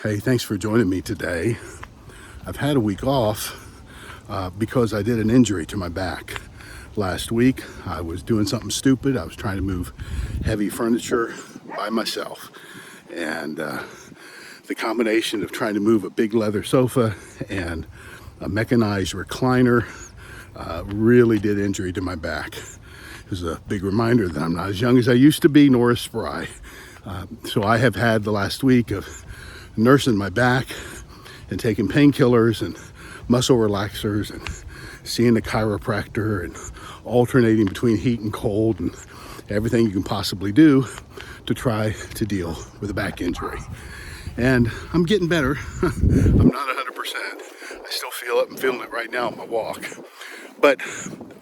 Hey, thanks for joining me today. I've had a week off because I did an injury to my back. Last week, I was doing something stupid. I was trying to move heavy furniture by myself. And the combination of trying to move a big leather sofa and a mechanized recliner really did injury to my back. It was a big reminder that I'm not as young as I used to be, nor as spry. So I have had the last week of nursing my back and taking painkillers and muscle relaxers and seeing the chiropractor and alternating between heat and cold and everything you can possibly do to try to deal with a back injury. And I'm getting better. I'm not 100%. I still feel it. I'm feeling it right now on my walk. But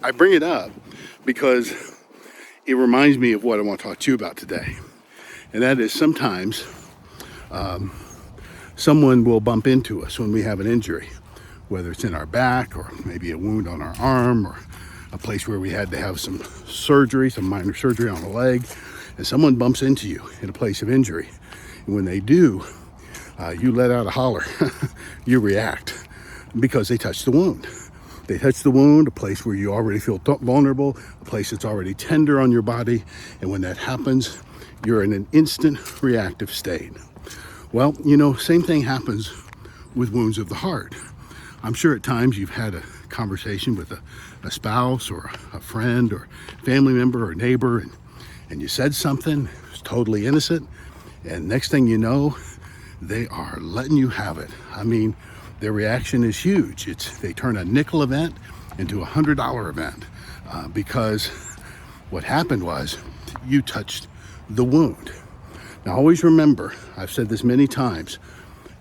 I bring it up because it reminds me of what I want to talk to you about today. And that is sometimes someone will bump into us when we have an injury, whether it's in our back or maybe a wound on our arm or a place where we had to have some surgery, some minor surgery on the leg, and someone bumps into you in a place of injury. And when they do, you let out a holler. You react because they touch the wound. They touch the wound, a place where you already feel vulnerable, a place that's already tender on your body. And when that happens, you're in an instant reactive state. Well, same thing happens with wounds of the heart. I'm sure at times you've had a conversation with a spouse or a friend or family member or neighbor, and you said something, it was totally innocent, and next thing you know, they are letting you have it. I mean, their reaction is huge. They turn a nickel event into a $100 event because what happened was you touched the wound. Now, always remember, I've said this many times,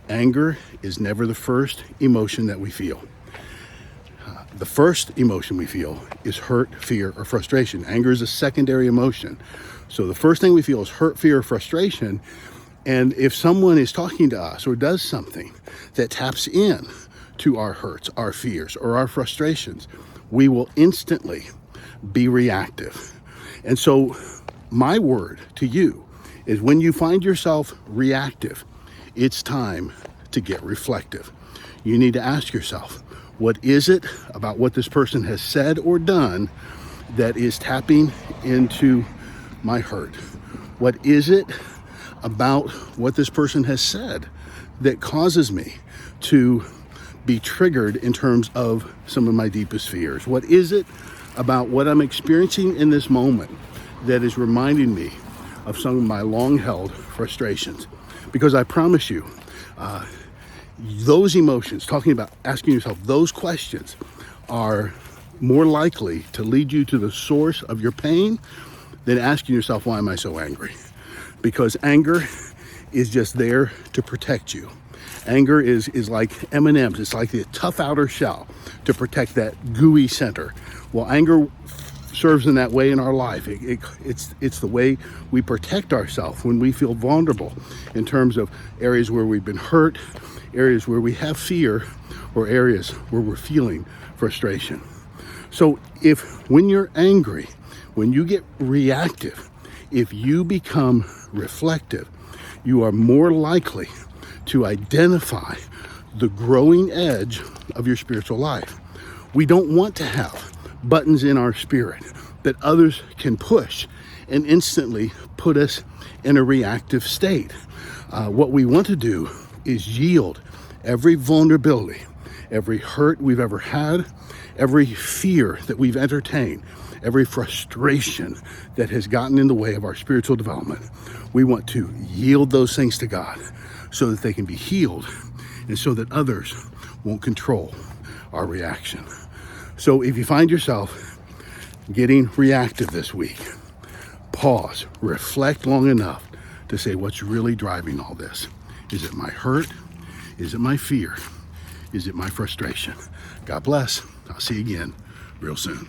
anger is never the first emotion that we feel. The first emotion we feel is hurt, fear, or frustration. Anger is a secondary emotion. So the first thing we feel is hurt, fear, or frustration. And if someone is talking to us or does something that taps in to our hurts, our fears, or our frustrations, we will instantly be reactive. And so my word to you is when you find yourself reactive, it's time to get reflective. You need to ask yourself, what is it about what this person has said or done that is tapping into my hurt? What is it about what this person has said that causes me to be triggered in terms of some of my deepest fears? What is it about what I'm experiencing in this moment that is reminding me of some of my long-held frustrations? Because I promise you, those emotions, talking about asking yourself those questions, are more likely to lead you to the source of your pain than asking yourself, why am I so angry? Because anger is just there to protect you. Anger is like M&Ms. It's like the tough outer shell to protect that gooey center. Well, anger serves in that way in our life. It's the way we protect ourselves when we feel vulnerable in terms of areas where we've been hurt, areas where we have fear, or areas where we're feeling frustration. So when you're angry, when you get reactive, if you become reflective, you are more likely to identify the growing edge of your spiritual life. We don't want to have buttons in our spirit that others can push and instantly put us in a reactive state. What we want to do is yield every vulnerability, every hurt we've ever had, every fear that we've entertained, every frustration that has gotten in the way of our spiritual development. We want to yield those things to God so that they can be healed and so that others won't control our reaction. So if you find yourself getting reactive this week, pause, reflect long enough to say, what's really driving all this? Is it my hurt? Is it my fear? Is it my frustration? God bless. I'll see you again real soon.